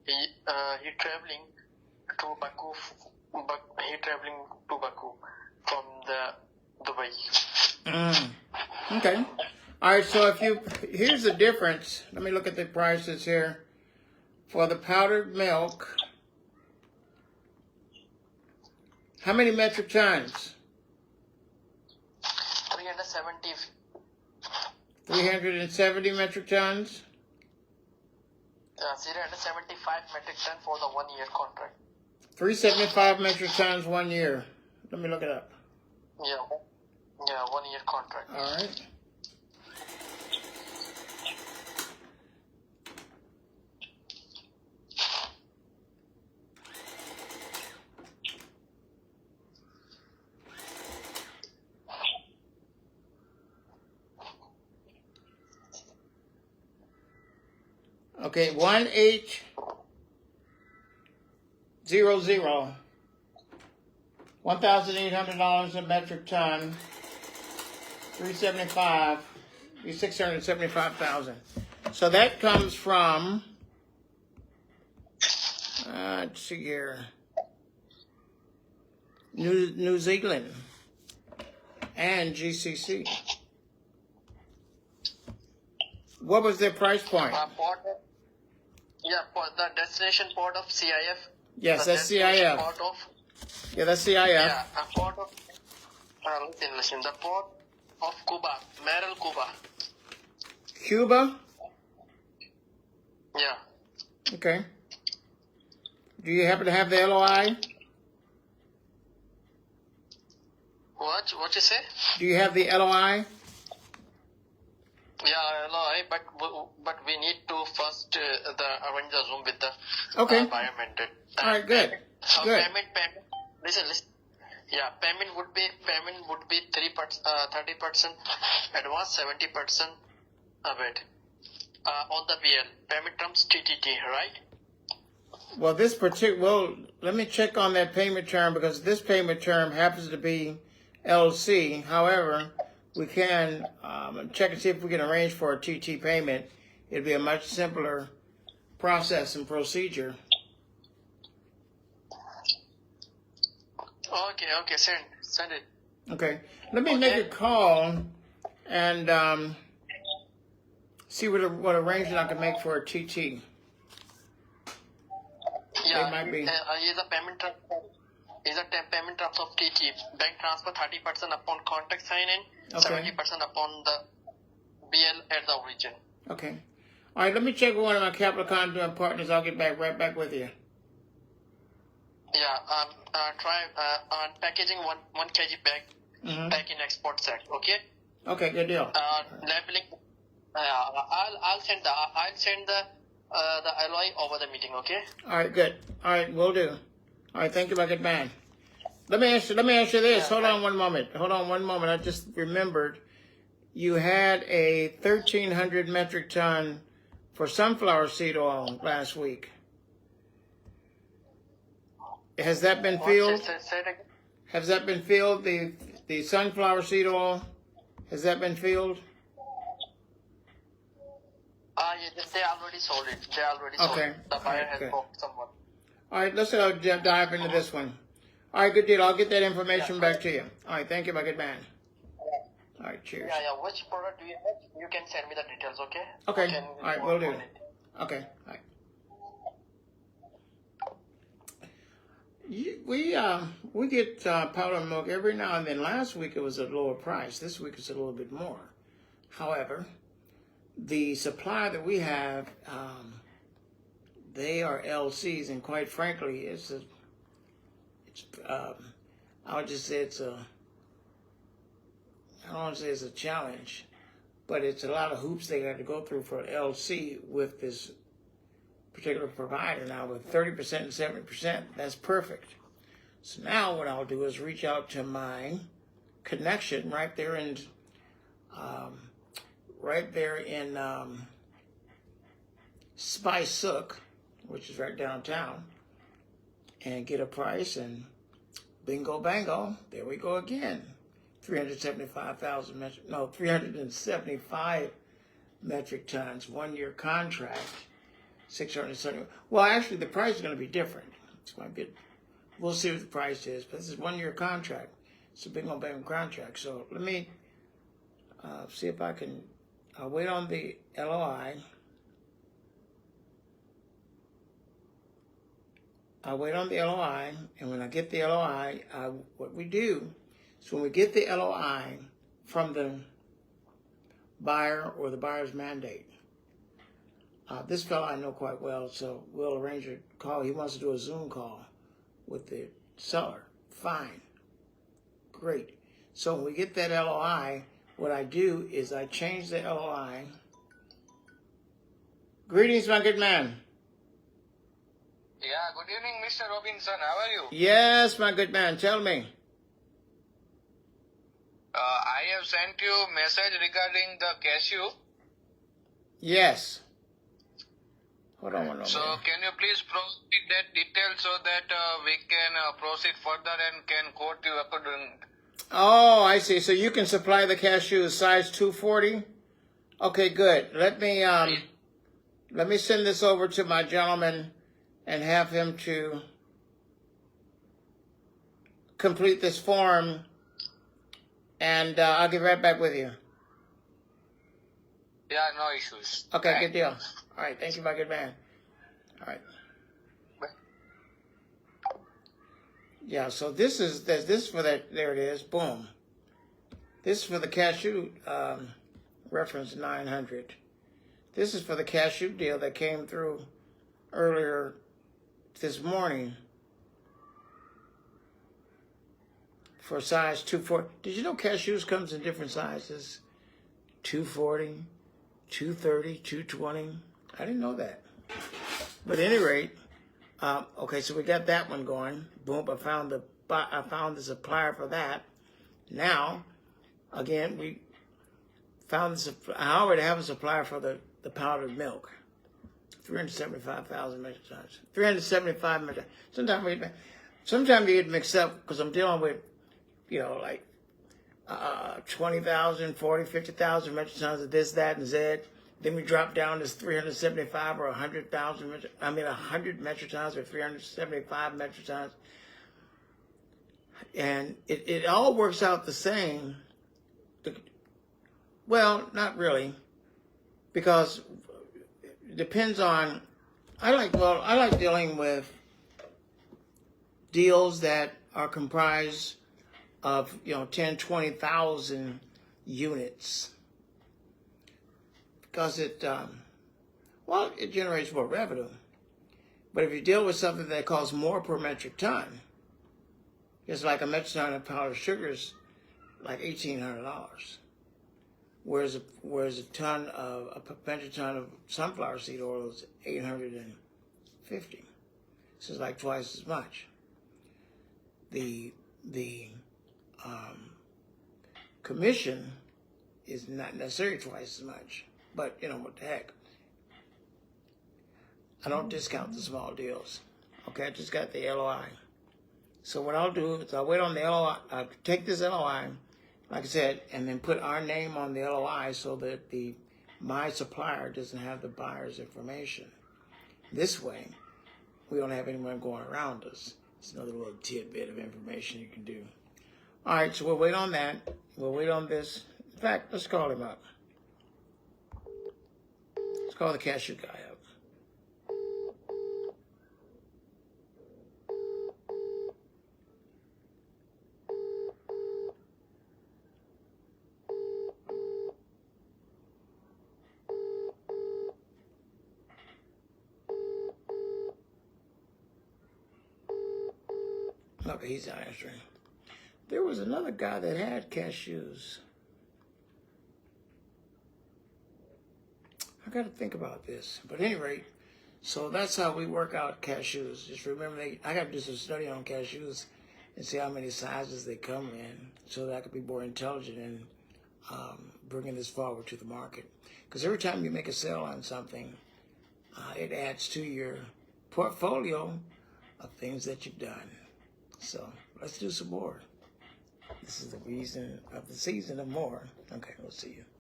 he traveling to Baku. He traveling to Baku from the Dubai. Okay. All right. So here's the difference. Let me look at the prices here for the powdered milk. How many metric tons? 370. 370 metric tons? 375 metric ton for the 1 year contract. 375 metric tons 1 year. Let me look it up. Yeah, 1 year contract. All right. Okay, 1800, $1,800 a metric ton, 375, 675,000. So that comes from, let's see here, New Zealand and GCC. What was their price point? The destination port of CIF. Yes, that's CIF. Port of, that's CIF. Yeah, a port of, listen, the port of Cuba, Merrill, Cuba. Cuba? Yeah. Okay. Do you happen to have the LOI? What you say? Do you have the LOI? Yeah, LOI, but we need to first arrange the Zoom with the okay. biometric. All right, good. Good. Payment. Listen. Yeah, payment would be 30% advance, 70% await. On the BL payment terms TTT, right? Well, let me check on that payment term because this payment term happens to be LC. However, we can check and see if we can arrange for a TT payment. It'd be a much simpler process and procedure. Okay, send it. Okay, let me make a call and see what arrangement I can make for a TT. Yeah, it might be. Is a payment terms of TT. Bank transfer 30% upon contract sign in, 70% upon the BL at the origin. Okay. All right, let me check with one of my capital conduit partners. I'll get right back with you. Yeah, try packaging 1 kg bag, pack in export set. Okay. Okay, good deal. Labeling. I'll send the LOI over the meeting. Okay. All right, good. All right, will do. All right, thank you, my good man. Let me ask you this. Yeah, Hold on one moment. I just remembered you had a 1,300 metric ton for sunflower seed oil last week. Has that been filled? Has that been filled? The sunflower seed oil, has that been filled? Yeah, they already sold it. Sold it. The buyer has booked someone. All right, let's dive into this one. All right, good deal. I'll get that information back to you. All right, thank you, my good man. All right, cheers. Yeah. Which product do you have? You can send me the details, okay? Okay. All right, will do. Okay. All right. We get powdered milk every now and then. Last week it was at a lower price. This week it's a little bit more. However, the supply that we have, they are LCs, and quite frankly, I would just say I don't want to say it's a challenge, but it's a lot of hoops they got to go through for LC with this particular provider. Now with 30% and 70%, that's perfect. So now what I'll do is reach out to my connection right there in Spice Sook, which is right downtown, and get a price, and bingo bango, there we go again. 375 metric tons, 1 year contract. $670. Well, actually, the price is going to be different. It's might be. We'll see what the price is. But this is 1 year contract. It's a big on big contract. So let me see if I can. I'll wait on the LOI. I'll wait on the LOI, and when I get the LOI, what we do is when we get the LOI from the buyer or the buyer's mandate, this fellow I know quite well, so we'll arrange a call. He wants to do a Zoom call with the seller. Fine. Great. So when we get that LOI, what I do is I change the LOI. Greetings, my good man. Yeah, good evening, Mr. Robinson. How are you? Yes, my good man. Tell me. I have sent you a message regarding the cashew. Yes. Hold on one moment. So can you please proceed that detail so that we can proceed further and can quote you according. Oh, I see. So you can supply the cashews size 240? Okay, good. Let me send this over to my gentleman and have him to complete this form, and I'll get right back with you. Yeah, no issues. Okay, Bye. good deal. All right, thank you, my good man. All right. Bye. Yeah, so this is for that. There it is. Boom. This is for the cashew reference 900. This is for the cashew deal that came through earlier this morning for size 240. Did you know cashews comes in different sizes? 240, 230, 220. I didn't know that. But at any rate, okay, so we got that one going. Boom! I found the supplier for that. Now, again, we found I already have a supplier for the powdered milk. 375,000 metric tons. 375 metric tons. Sometimes you get mixed up because I'm dealing with, like 20,000, 40, 50,000 metric tons of this, that, and Z. Then we drop down to 375 or 100,000 100 metric tons or 375 metric tons. And it all works out the same. Well, not really, because it depends on. I like dealing with deals that are comprised of 10, 20,000 units, because it generates more revenue. But if you deal with something that costs more per metric ton, it's like a metric ton of powdered sugar is like $1,800. Whereas a metric ton of sunflower seed oil is $850. So it's like twice as much. The commission is not necessarily twice as much, but what the heck. I don't discount the small deals. Okay, I just got the LOI. So what I'll do is I'll wait on the LOI. I'll take this LOI, like I said, and then put our name on the LOI so that my supplier doesn't have the buyer's information. This way, we don't have anyone going around us. It's another little tidbit of information you can do. All right, so we'll wait on that. We'll wait on this. In fact, let's call him up. Let's call the cashew guy up. Okay, he's not answering. There was another guy that had cashews. I got to think about this. But at any rate, so that's how we work out cashews. Just remember, I got to do some study on cashews and see how many sizes they come in so that I could be more intelligent in bringing this forward to the market. Because every time you make a sale on something, it adds to your portfolio of things that you've done. So let's do some more. This is the reason of the season of more. Okay, we'll see you.